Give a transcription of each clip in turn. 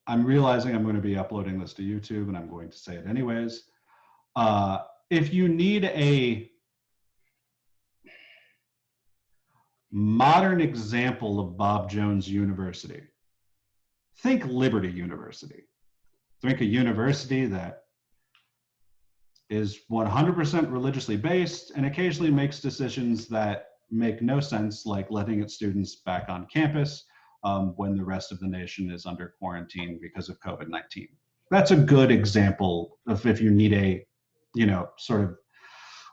I'm realizing I'm going to be uploading this to YouTube, and I'm going to say it anyways. If you need a modern example of Bob Jones University, think Liberty University. Think a university that is 100% religiously based and occasionally makes decisions that make no sense, like letting its students back on campus when the rest of the nation is under quarantine because of COVID-19. That's a good example of if you need a, sort of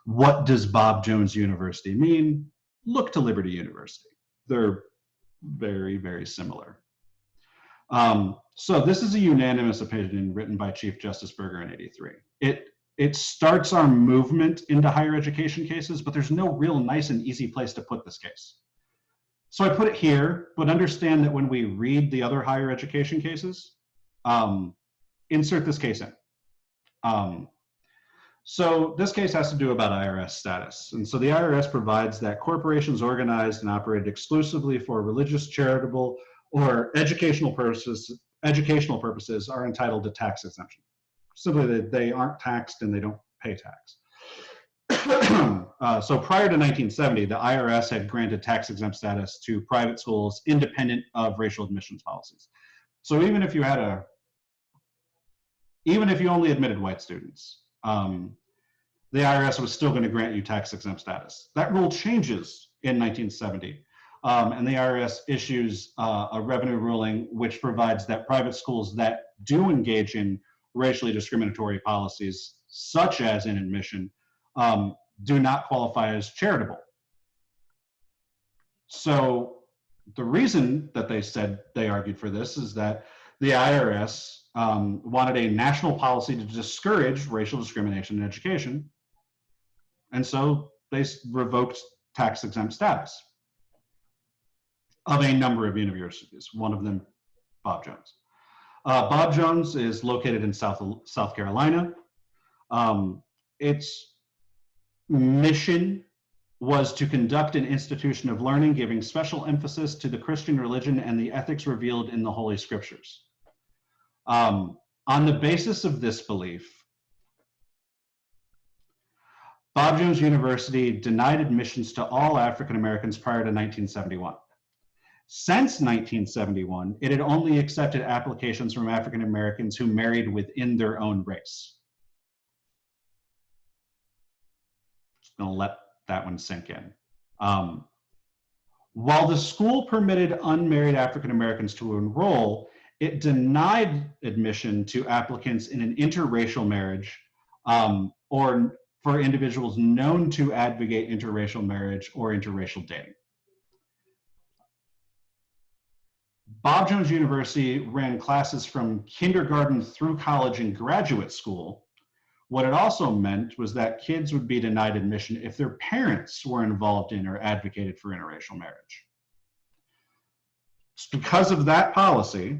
what does Bob Jones University mean? Look to Liberty University. They're very, very similar. So this is a unanimous opinion written by Chief Justice Berger in '83. It starts our movement into higher education cases, but there's no real nice and easy place to put this case. So I put it here, but understand that when we read the other higher education cases, insert this case in. So this case has to do about IRS status. And so the IRS provides that corporations organized and operated exclusively for religious, charitable, or educational purposes are entitled to tax exemption. Simply that they aren't taxed and they don't pay tax. So prior to 1970, the IRS had granted tax exempt status to private schools independent of racial admissions policies. So even if you only admitted white students, the IRS was still going to grant you tax exempt status. That rule changes in 1970. And the IRS issues a revenue ruling which provides that private schools that do engage in racially discriminatory policies, such as in admission, do not qualify as charitable. So the reason that they argued for this is that the IRS wanted a national policy to discourage racial discrimination in education. And so they revoked tax exempt status of a number of universities, one of them Bob Jones. Bob Jones is located in South Carolina. Its mission was to conduct an institution of learning, giving special emphasis to the Christian religion and the ethics revealed in the Holy Scriptures. On the basis of this belief, Bob Jones University denied admissions to all African Americans prior to 1971. Since 1971, it had only accepted applications from African Americans who married within their own race. Just gonna let that one sink in. While the school permitted unmarried African Americans to enroll, it denied admission to applicants in an interracial marriage or for individuals known to advocate interracial marriage or interracial dating. Bob Jones University ran classes from kindergarten through college and graduate school. What it also meant was that kids would be denied admission if their parents were involved in or advocated for interracial marriage. Because of that policy,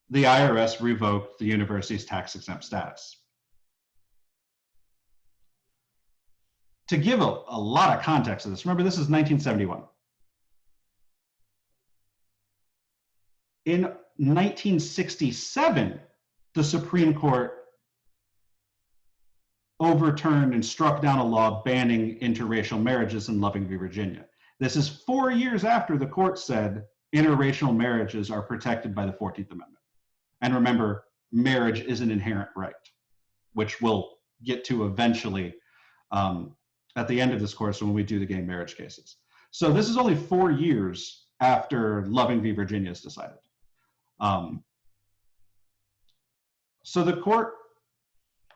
the IRS revoked the university's tax exempt status. To give a lot of context to this, remember this is 1971. In 1967, the Supreme Court overturned and struck down a law banning interracial marriages in Loving v. Virginia. This is 4 years after the court said interracial marriages are protected by the 14th Amendment. And remember, marriage is an inherent right, which we'll get to eventually at the end of this course when we do the gay marriage cases. So this is only 4 years after Loving v. Virginia is decided. So the court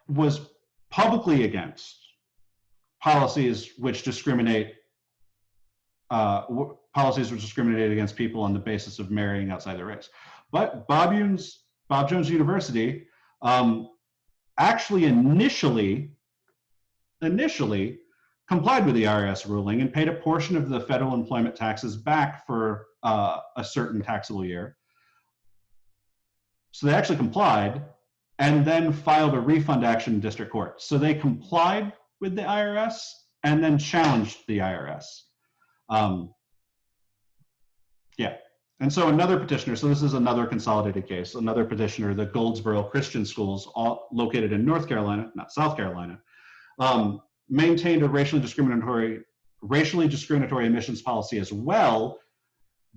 was publicly against policies which discriminate against people on the basis of marrying outside their race. But Bob Jones University actually initially complied with the IRS ruling and paid a portion of the federal employment taxes back for a certain taxable year. So they actually complied and then filed a refund action in district court. So they complied with the IRS and then challenged the IRS. And so another petitioner, so this is another consolidated case, another petitioner, the Goldsboro Christian Schools, all located in North Carolina, not South Carolina, maintained a racially discriminatory admissions policy as well,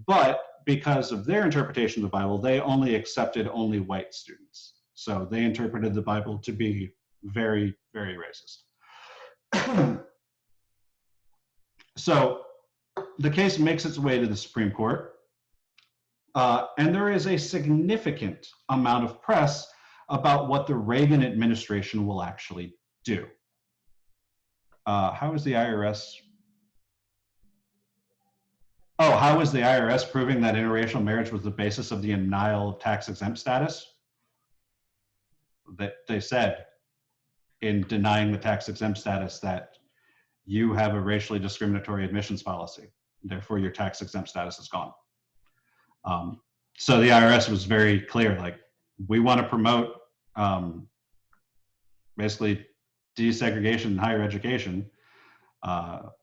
but because of their interpretation of the Bible, they only accepted only white students. So they interpreted the Bible to be very, very racist. So the case makes its way to the Supreme Court, and there is a significant amount of press about what the Reagan administration will actually do. How is the IRS? Oh, how is the IRS proving that interracial marriage was the basis of the denial of tax-exempt status? That they said in denying the tax-exempt status that you have a racially discriminatory admissions policy, therefore your tax-exempt status is gone. So the IRS was very clear, like, we want to promote basically desegregation in higher education,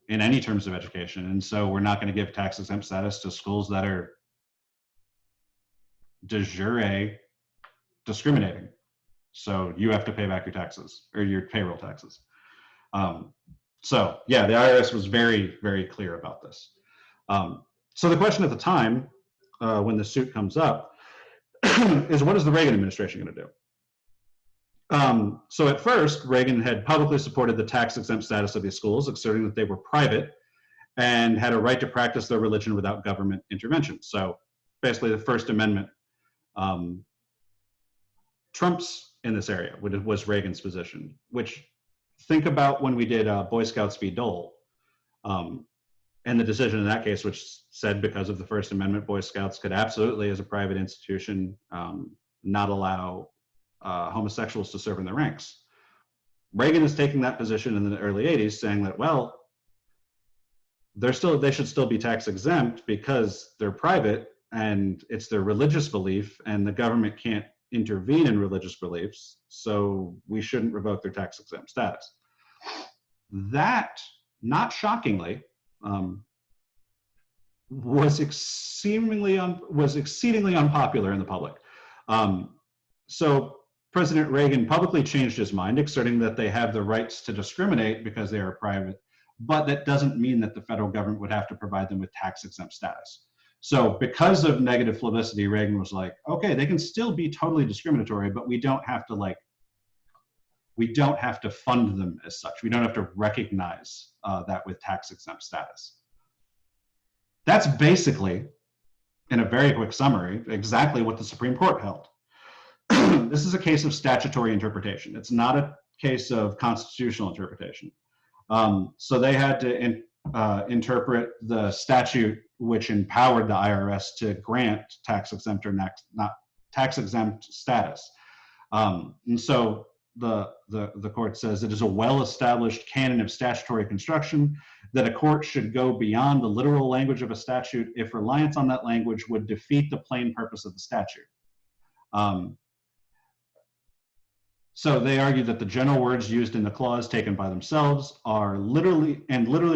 in any terms of education. And so we're not going to give tax-exempt status to schools that are de jure discriminating. So you have to pay back your taxes, or your payroll taxes. So yeah, the IRS was very, very clear about this. So the question at the time, when the suit comes up, is what is the Reagan administration going to do? So at first, Reagan had publicly supported the tax-exempt status of these schools, asserting that they were private and had a right to practice their religion without government intervention. So basically the First Amendment trumps in this area, which was Reagan's position, which think about when we did Boy Scouts v. Dole, and the decision in that case, which said because of the First Amendment, Boy Scouts could absolutely, as a private institution, not allow homosexuals to serve in the ranks. Reagan is taking that position in the early 80s, saying that, well, they should still be tax exempt because they're private and it's their religious belief and the government can't intervene in religious beliefs, so we shouldn't revoke their tax exempt status. That, not shockingly, was exceedingly unpopular in the public. So President Reagan publicly changed his mind, asserting that they have the rights to discriminate because they are private, but that doesn't mean that the federal government would have to provide them with tax-exempt status. So because of negative publicity, Reagan was like, okay, they can still be totally discriminatory, but we don't have to fund them as such. We don't have to recognize that with tax-exempt status. That's basically, in a very quick summary, exactly what the Supreme Court held. This is a case of statutory interpretation. It's not a case of constitutional interpretation. So they had to interpret the statute which empowered the IRS to grant tax-exempt or not tax-exempt status. And so the court says it is a well-established canon of statutory construction that a court should go beyond the literal language of a statute if reliance on that language would defeat the plain purpose of the statute. So they argue that the general words used in the clause taken by themselves are literally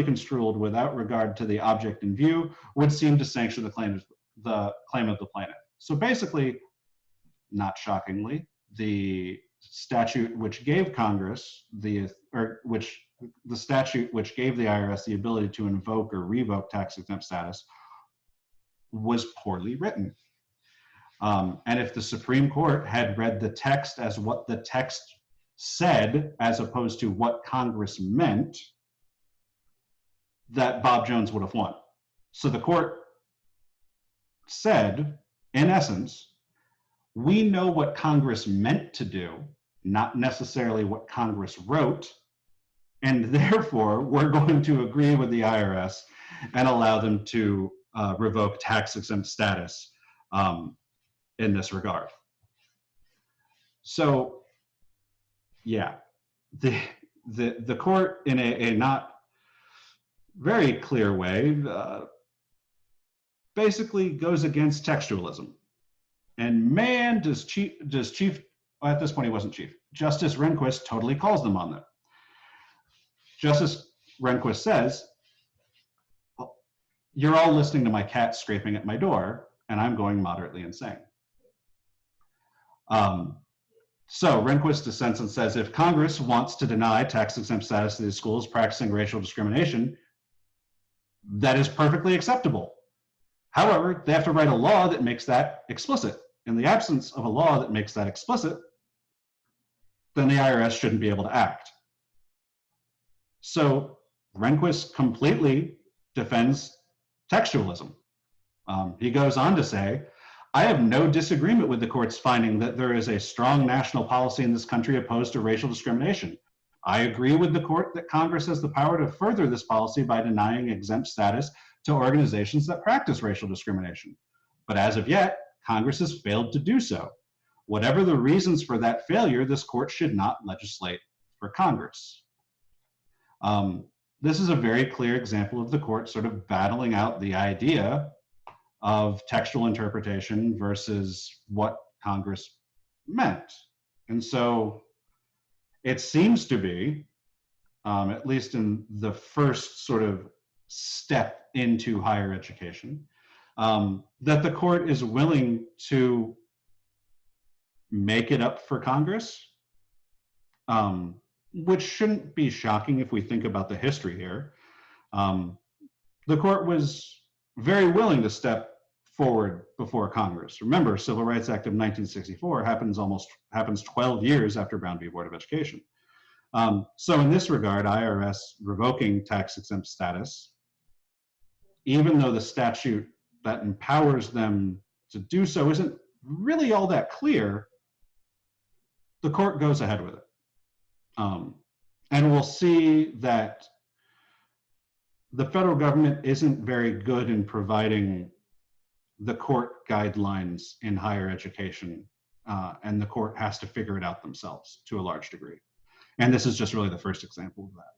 construed without regard to the object in view would seem to sanction the claim of the plaintiff. So basically, not shockingly, the statute which gave Congress the statute which gave the IRS the ability to invoke or revoke tax-exempt status was poorly written. And if the Supreme Court had read the text as what the text said, as opposed to what Congress meant, that Bob Jones would have won. So the court said, in essence, we know what Congress meant to do, not necessarily what Congress wrote, and therefore we're going to agree with the IRS and allow them to revoke tax-exempt status in this regard. So, yeah, the court, in a not very clear way, basically goes against textualism. And man, does Chief, well, at this point he wasn't Chief, Justice Rehnquist totally calls them on that. Justice Rehnquist says, well, you're all listening to my cat scraping at my door, and I'm going moderately insane. So Rehnquist dissents and says, if Congress wants to deny tax-exempt status to these schools practicing racial discrimination, that is perfectly acceptable. However, they have to write a law that makes that explicit. In the absence of a law that makes that explicit, then the IRS shouldn't be able to act. So Rehnquist completely defends textualism. He goes on to say, I have no disagreement with the court's finding that there is a strong national policy in this country opposed to racial discrimination. I agree with the court that Congress has the power to further this policy by denying exempt status to organizations that practice racial discrimination. But as of yet, Congress has failed to do so. Whatever the reasons for that failure, this court should not legislate for Congress. This is a very clear example of the court sort of battling out the idea of textual interpretation versus what Congress meant. And so it seems to be, at least in the first sort of step into higher education, that the court is willing to make it up for Congress, which shouldn't be shocking if we think about the history here. The court was very willing to step forward before Congress. Remember, Civil Rights Act of 1964 happens 12 years after Brown v. Board of Education. So in this regard, IRS revoking tax-exempt status, even though the statute that empowers them to do so isn't really all that clear, the court goes ahead with it. And we'll see that the federal government isn't very good in providing the court guidelines in higher education, and the court has to figure it out themselves to a large degree. And this is just really the first example of that.